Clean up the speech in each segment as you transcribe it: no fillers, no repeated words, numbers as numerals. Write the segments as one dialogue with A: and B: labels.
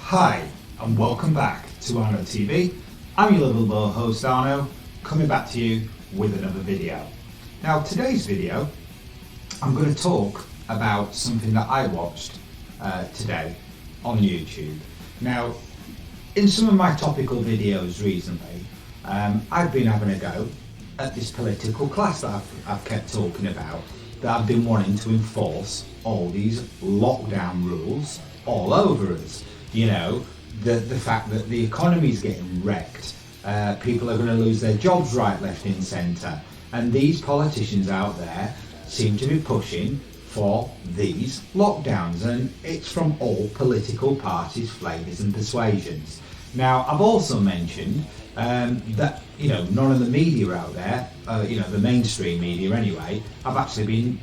A: Hi, and welcome back to Arno TV. I'm your lovable host Arno, coming back to you with another video. Now, today's video, I'm going to talk about something that I watched today on YouTube. Now, in some of my topical videos recently, I've been having a go at this political class that I've kept talking about, that I've been wanting to enforce all these lockdown rules all over us. You know, the fact that the economy's getting wrecked, people are going to lose their jobs right, left and centre, and these politicians out there seem to be pushing for these lockdowns, and it's from all political parties, flavours and persuasions. Now, I've also mentioned that, you know, none of the media out there, the mainstream media anyway, have actually been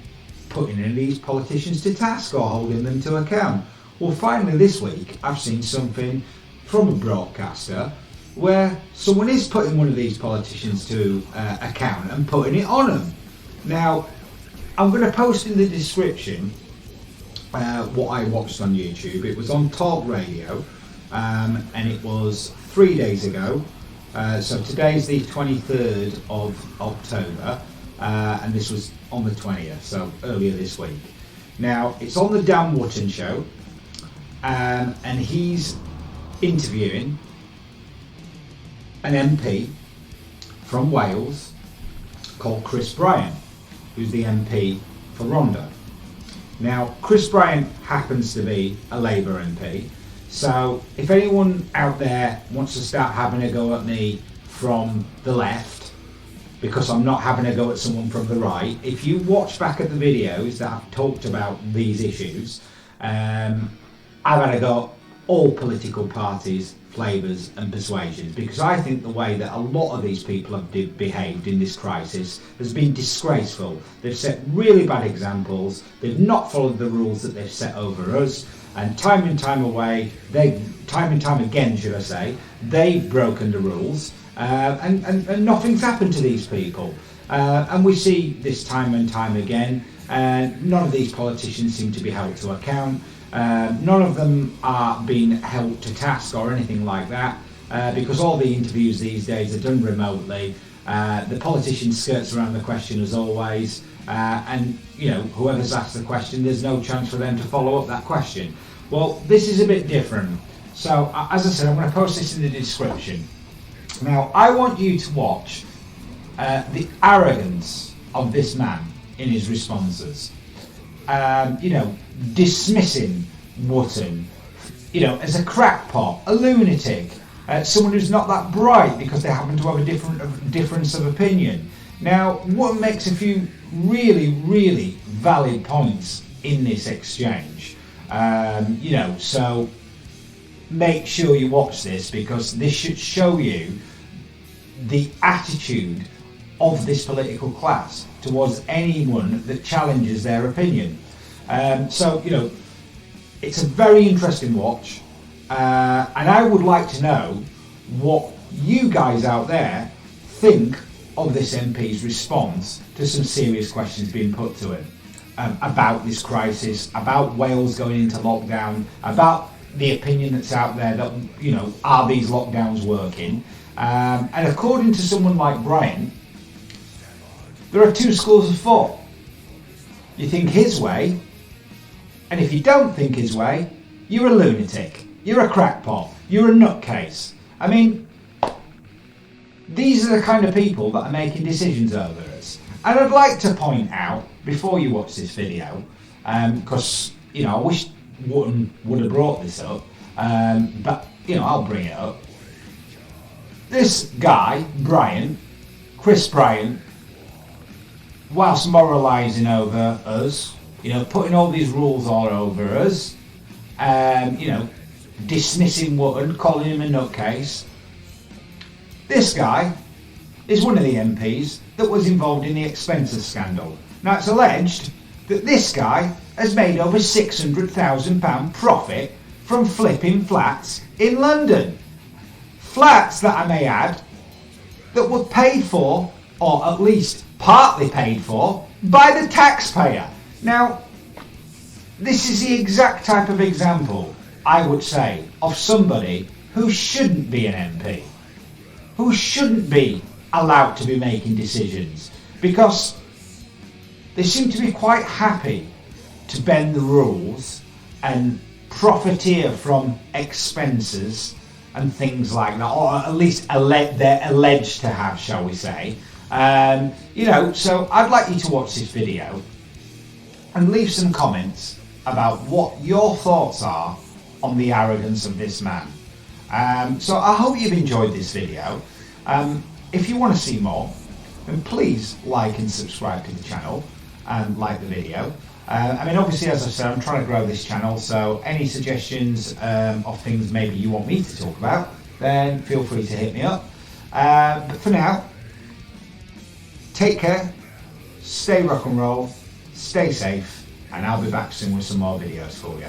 A: putting any of these politicians to task or holding them to account. Well, finally this week I've seen something from a broadcaster where someone is putting one of these politicians to account and putting it on them. Now, I'm going to post in the description what I watched on YouTube. It was on Talk Radio, and it was 3 days ago. So today's the 23rd of October, and this was on the 20th, so earlier this week. Now, it's on the Dan Wootton show, and he's interviewing an MP from Wales called Chris Bryant, who's the MP for Rhondda. Now, Chris Bryant happens to be a Labour MP, so if anyone out there wants to start having a go at me from the left, because I'm not having a go at someone from the right, if you watch back at the videos that I've talked about these issues, I've had a go at all political parties, flavours and persuasions, because I think the way that a lot of these people have behaved in this crisis has been disgraceful. They've set really bad examples, they've not followed the rules that they've set over us, and time and time again, should I say, they've broken the rules, and nothing's happened to these people. And we see this time and time again, none of these politicians seem to be held to account. None of them are being held to task or anything like that, because all the interviews these days are done remotely. The politician skirts around the question as always, and you know, whoever's asked the question, there's no chance for them to follow up that question. Well, this is a bit different. So, as I said, I'm going to post this in the description. Now, I want you to watch the arrogance of this man in his responses. Dismissing Wootton, as a crackpot, a lunatic, someone who's not that bright because they happen to have a difference of opinion. Now, Wootton makes a few really, really valid points in this exchange. So make sure you watch this, because this should show you the attitude of this political class towards anyone that challenges their opinion. It's a very interesting watch, and I would like to know what you guys out there think of this MP's response to some serious questions being put to him about this crisis, about Wales going into lockdown, about the opinion that's out there that, are these lockdowns working? And according to someone like Bryant, there are two schools of thought. You think his way, and if you don't think his way, you're a lunatic, you're a crackpot, you're a nutcase. I mean, these are the kind of people that are making decisions over us. And I'd like to point out, before you watch this video, because, I wish Wootton would have brought this up, but, I'll bring it up. This guy, Chris Bryant, whilst moralising over us, putting all these rules all over us, dismissing Wootton, calling him a nutcase. This guy is one of the MPs that was involved in the expenses scandal. Now, it's alleged that this guy has made over £600,000 profit from flipping flats in London. Flats, that I may add, that were paid for, or at least partly paid for, by the taxpayer. Now, this is the exact type of example I would say, of somebody who shouldn't be an MP, who shouldn't be allowed to be making decisions, because they seem to be quite happy to bend the rules and profiteer from expenses and things like that, or at least they're alleged to have, shall we say. So I'd like you to watch this video and leave some comments about what your thoughts are on the arrogance of this man. So I hope you've enjoyed this video. If you want to see more, then please like and subscribe to the channel and like the video. Obviously, as I said, I'm trying to grow this channel, so any suggestions of things maybe you want me to talk about, then feel free to hit me up. But for now, take care, stay rock and roll, stay safe, and I'll be back soon with some more videos for you.